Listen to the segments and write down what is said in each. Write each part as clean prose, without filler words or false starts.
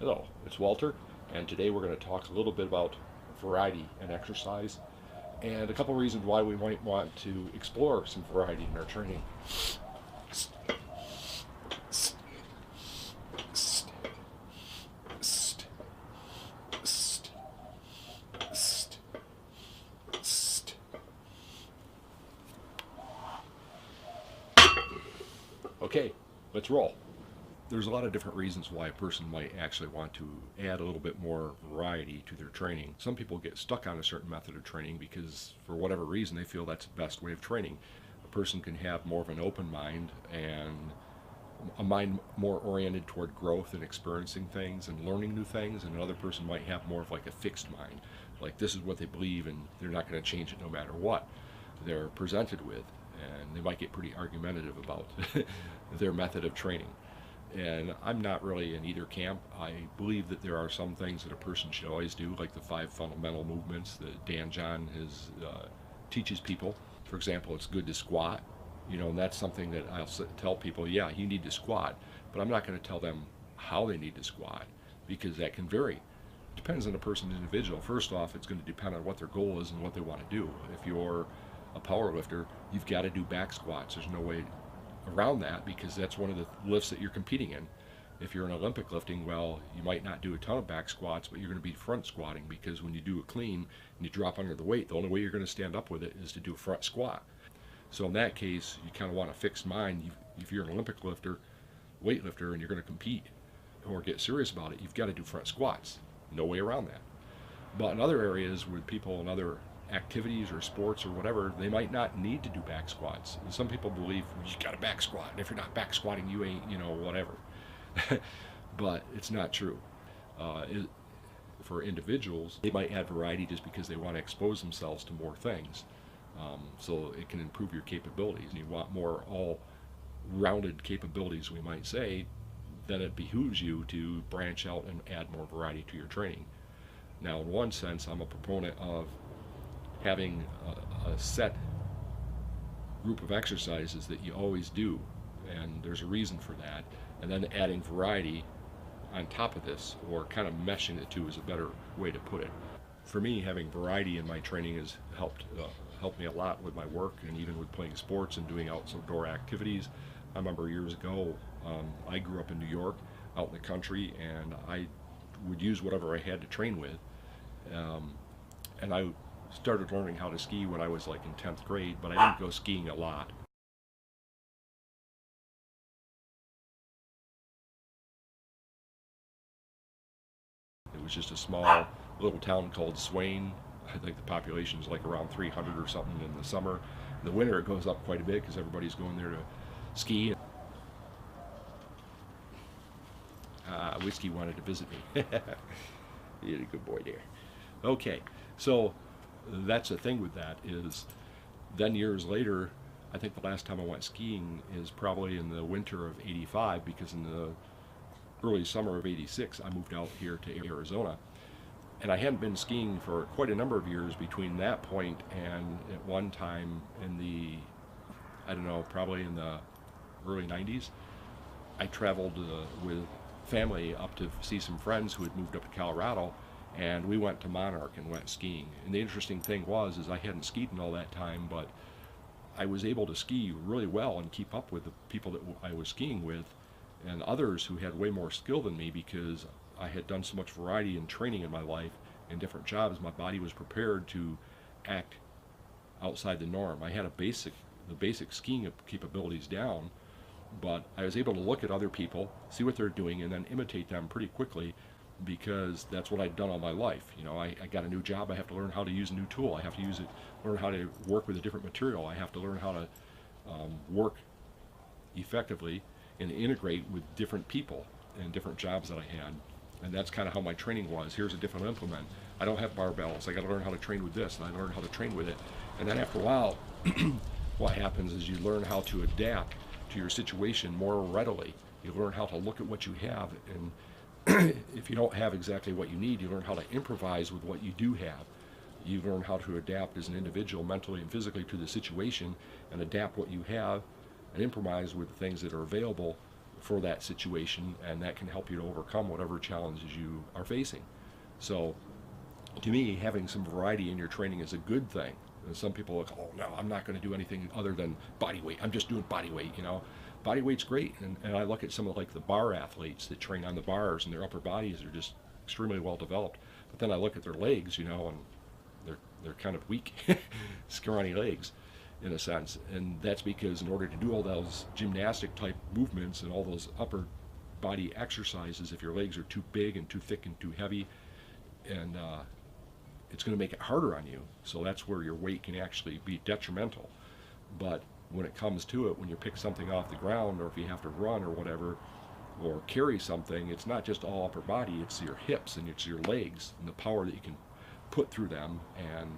Hello, it's Walter, and today we're going to talk a little bit about variety in exercise and a couple reasons why we might want to explore some variety in our training. Okay, let's roll. There's a lot of different reasons why a person might actually want to add a little bit more variety to their training. Some people get stuck on a certain method of training because, for whatever reason, they feel that's the best way of training. A person can have more of an open mind and a mind more oriented toward growth and experiencing things and learning new things, and another person might have more of like a fixed mind. Like, this is what they believe and they're not going to change it no matter what they're presented with. And they might get pretty argumentative about their method of training. And I'm not really in either camp. I believe that there are some things that a person should always do, like the 5 fundamental movements that Dan John teaches people. For example, it's good to squat, and that's something that I'll tell people, yeah, you need to squat, but I'm not going to tell them how they need to squat because that can vary. It depends on the person's individual. First off, it's going to depend on what their goal is and what they want to do. If you're a power lifter, you've got to do back squats. There's no way around that because that's one of the lifts that you're competing in. If you're in Olympic lifting, well, you might not do a ton of back squats, but you're going to be front squatting because when you do a clean and you drop under the weight, the only way you're going to stand up with it is to do a front squat. So in that case, you kind of want a fixed mind. If you're an Olympic lifter, weightlifter, and you're going to compete or get serious about it, you've got to do front squats. No way around that. But in other areas with people in other activities or sports or whatever, they might not need to do back squats. And some people believe you got to back squat, and if you're not back squatting, you ain't, whatever. But it's not true. For individuals, they might add variety just because they want to expose themselves to more things. So it can improve your capabilities. And you want more all-rounded capabilities, we might say, then it behooves you to branch out and add more variety to your training. Now, in one sense, I'm a proponent of having a set group of exercises that you always do, and there's a reason for that, and then adding variety on top of this, or kind of meshing the two is a better way to put it. For me, having variety in my training has helped me a lot with my work and even with playing sports and doing outdoor activities. I remember years ago, I grew up in New York, out in the country, and I would use whatever I had to train with. And I started learning how to ski when I was like in 10th grade, but I didn't go skiing a lot. It was just a small little town called Swain. I think the population is like around 300 or something in the summer. In the winter it goes up quite a bit because everybody's going there to ski. Whiskey wanted to visit me. You're a good boy there. Okay, so that's the thing with that is then years later, I think the last time I went skiing is probably in the winter of '85 because in the early summer of '86 I moved out here to Arizona, and I hadn't been skiing for quite a number of years between that point and at one time in the, I don't know, probably in the early 90s, I traveled with family up to see some friends who had moved up to Colorado, and we went to Monarch and went skiing. And the interesting thing was I hadn't skied in all that time, but I was able to ski really well and keep up with the people that I was skiing with and others who had way more skill than me because I had done so much variety and training in my life in different jobs. My body was prepared to act outside the norm. I had the basic skiing capabilities down, but I was able to look at other people, see what they're doing, and then imitate them pretty quickly because that's what I'd done all my life. I got a new job, I have to learn how to use a new tool, I have to learn how to work with a different material, I have to learn how to work effectively and integrate with different people and different jobs that I had. And that's kind of how my training was. Here's a different implement. I don't have barbells, I got to learn how to train with this, and I learned how to train with it. And then after a while, what happens is you learn how to adapt to your situation more readily. You learn how to look at what you have, and if you don't have exactly what you need, you learn how to improvise with what you do have. You learn how to adapt as an individual mentally and physically to the situation and adapt what you have and improvise with the things that are available for that situation, and that can help you to overcome whatever challenges you are facing. So to me, having some variety in your training is a good thing. And some people are like, oh no, I'm not going to do anything other than body weight. I'm just doing body weight, you know. Body weight's great, and I look at some of like the bar athletes that train on the bars, and their upper bodies are just extremely well developed. But then I look at their legs, you know, and they're kind of weak, scrawny legs, in a sense. And that's because in order to do all those gymnastic type movements and all those upper body exercises, if your legs are too big and too thick and too heavy, and it's going to make it harder on you. So that's where your weight can actually be detrimental. But when it comes to it, when you pick something off the ground, or if you have to run or whatever, or carry something, it's not just all upper body, it's your hips and it's your legs and the power that you can put through them. And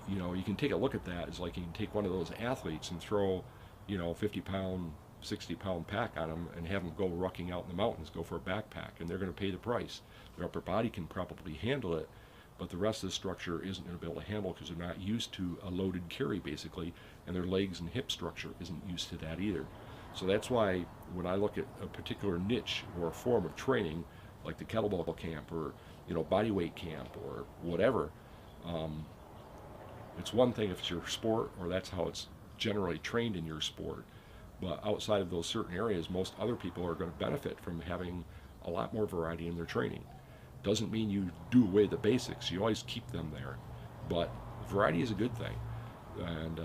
you know, you can take a look at that as like you can take one of those athletes and throw, you know, 50-pound, 60-pound pack on them and have them go rucking out in the mountains, go for a backpack, and they're going to pay the price. Their upper body can probably handle it, but the rest of the structure isn't going to be able to handle because they're not used to a loaded carry, basically, and their legs and hip structure isn't used to that either. So that's why when I look at a particular niche or a form of training, like the kettlebell camp or, you know, body weight camp or whatever, it's one thing if it's your sport or that's how it's generally trained in your sport. But outside of those certain areas, most other people are going to benefit from having a lot more variety in their training. Doesn't mean you do away the basics. You always keep them there. But variety is a good thing. And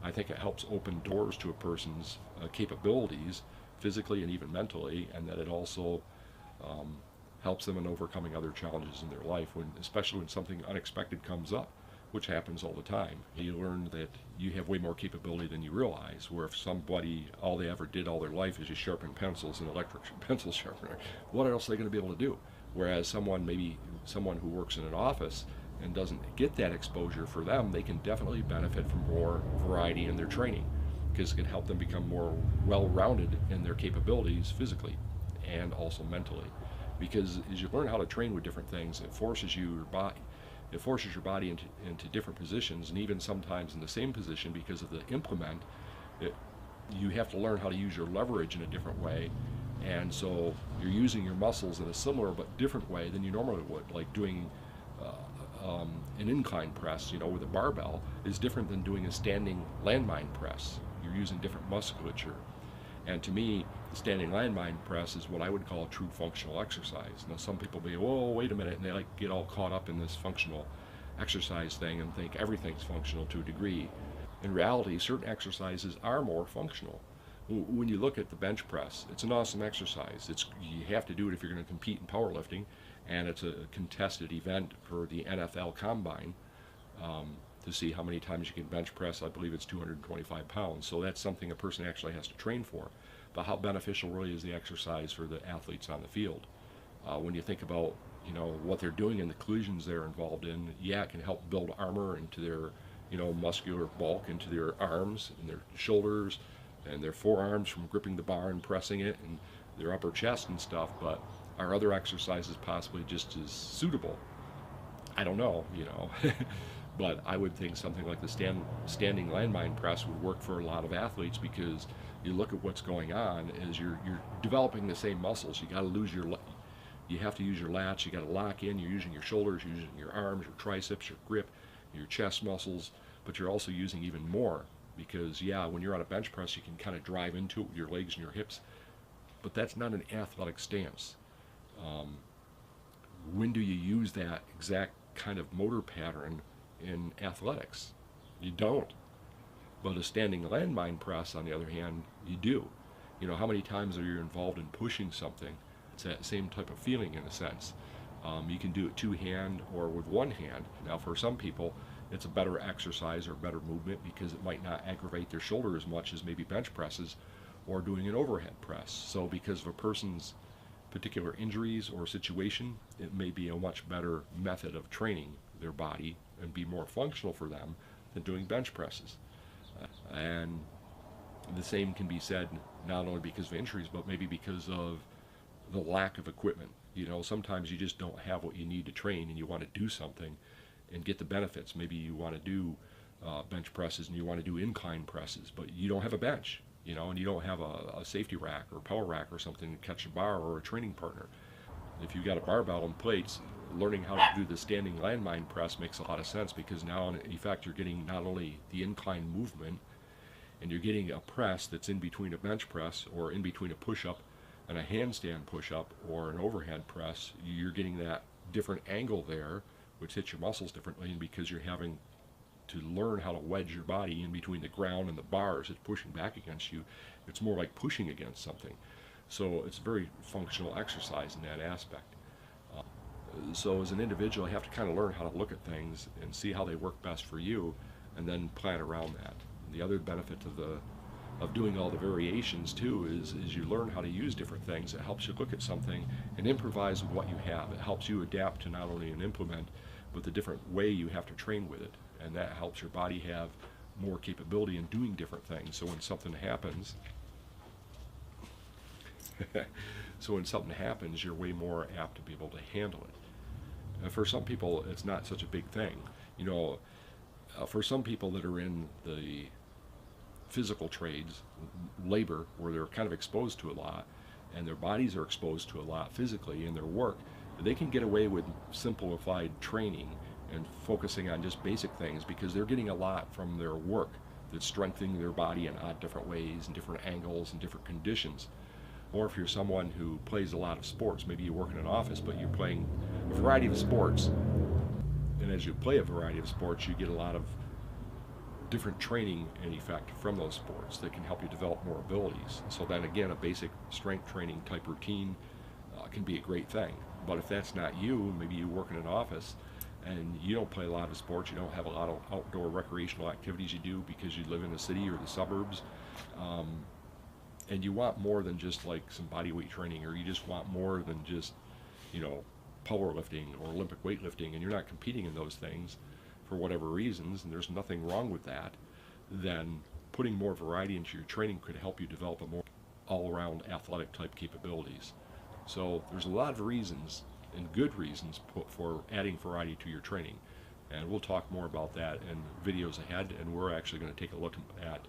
I think it helps open doors to a person's capabilities, physically and even mentally, and that it also helps them in overcoming other challenges in their life, especially when something unexpected comes up, which happens all the time. You learn that you have way more capability than you realize, where if somebody, all they ever did all their life is just sharpen pencils and electric pencil sharpener, what else are they going to be able to do? Whereas maybe someone who works in an office and doesn't get that exposure, for them, they can definitely benefit from more variety in their training, because it can help them become more well-rounded in their capabilities physically and also mentally. Because as you learn how to train with different things, it forces your body into different positions, and even sometimes in the same position because of the implement. You have to learn how to use your leverage in a different way, and so you're using your muscles in a similar but different way than you normally would. Like doing an incline press, you know, with a barbell is different than doing a standing landmine press. You're using different musculature. And to me, the standing landmine press is what I would call a true functional exercise. Now, some people may, whoa, wait a minute, and they like get all caught up in this functional exercise thing and think everything's functional to a degree. In reality, certain exercises are more functional. When you look at the bench press, it's an awesome exercise. You have to do it if you're going to compete in powerlifting, and it's a contested event for the NFL Combine to see how many times you can bench press. I believe it's 225 pounds, so that's something a person actually has to train for. But how beneficial really is the exercise for the athletes on the field? When you think about, you know, what they're doing and the collisions they're involved in, yeah, it can help build armor into their, you know, muscular bulk, into their arms and their shoulders and their forearms from gripping the bar and pressing it, and their upper chest and stuff. But are other exercises possibly just as suitable? I don't know, you know. But I would think something like the standing landmine press would work for a lot of athletes, because you look at what's going on is you're developing the same muscles. You have to use your lats. You got to lock in. You're using your shoulders, you're using your arms, your triceps, your grip, your chest muscles, but you're also using even more, because yeah, when you're on a bench press, you can kind of drive into it with your legs and your hips, but that's not an athletic stance. When do you use that exact kind of motor pattern in athletics? You don't. But a standing landmine press, on the other hand, you do. You know, how many times are you involved in pushing something? It's that same type of feeling in a sense. You can do it two-hand or with one hand. Now, for some people, it's a better exercise or better movement because it might not aggravate their shoulder as much as maybe bench presses or doing an overhead press. So because of a person's particular injuries or situation, it may be a much better method of training their body and be more functional for them than doing bench presses. And the same can be said not only because of injuries, but maybe because of the lack of equipment. You know, sometimes you just don't have what you need to train, and you want to do something and get the benefits. Maybe you want to do bench presses and you want to do incline presses, but you don't have a bench. you know, and you don't have a safety rack or power rack or something to catch a bar or a training partner. If you've got a barbell and plates, learning how to do the standing landmine press makes a lot of sense, because now in effect you're getting not only the incline movement, and you're getting a press that's in between a bench press or in between a push-up and a handstand push-up or an overhead press. You're getting that different angle there, which hits your muscles differently, and because you're having to learn how to wedge your body in between the ground and the bars it's pushing back against you, it's more like pushing against something. So it's a very functional exercise in that aspect. So as an individual, you have to kind of learn how to look at things and see how they work best for you, and then plan around that. And the other benefit of doing all the variations too is you learn how to use different things. It helps you look at something and improvise with what you have. It helps you adapt to not only an implement, but the different way you have to train with it. And that helps your body have more capability in doing different things. So when something happens, you're way more apt to be able to handle it. And for some people, it's not such a big thing. You know, for some people that are in the physical trades, labor, where they're kind of exposed to a lot, and their bodies are exposed to a lot physically in their work, they can get away with simplified training and focusing on just basic things, because they're getting a lot from their work that's strengthening their body in odd different ways and different angles and different conditions. Or if you're someone who plays a lot of sports, maybe you work in an office, but you're playing a variety of sports, and as you play a variety of sports, you get a lot of different training in effect from those sports that can help you develop more abilities. So then again, a basic strength training type routine can be a great thing. But if that's not you, maybe you work in an office and you don't play a lot of sports, you don't have a lot of outdoor recreational activities you do because you live in the city or the suburbs, and you want more than just like some body weight training, or you just want more than just, you know, powerlifting or Olympic weightlifting, and you're not competing in those things for whatever reasons, and there's nothing wrong with that, then putting more variety into your training could help you develop a more all-around athletic type capabilities. So there's a lot of reasons, and good reasons, for adding variety to your training, and we'll talk more about that in videos ahead. And we're actually going to take a look at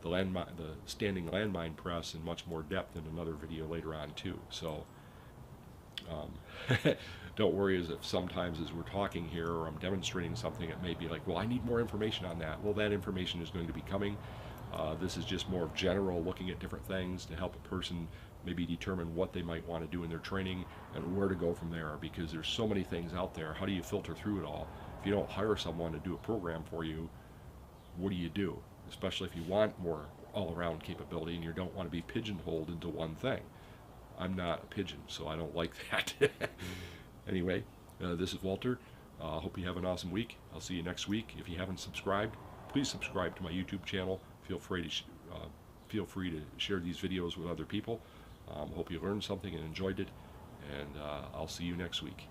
the standing landmine press in much more depth in another video later on too. So don't worry as if sometimes as we're talking here or I'm demonstrating something, it may be like, well, I need more information on that. Well, that information is going to be coming. This is just more general, looking at different things to help a person maybe determine what they might want to do in their training and where to go from there, because there's so many things out there. How do you filter through it all? If you don't hire someone to do a program for you, what do you do? Especially if you want more all-around capability and you don't want to be pigeonholed into one thing. I'm not a pigeon, so I don't like that. Anyway, this is Walter. Hope you have an awesome week. I'll see you next week. If you haven't subscribed, please subscribe to my YouTube channel. Feel free to share these videos with other people. Hope you learned something and enjoyed it, and I'll see you next week.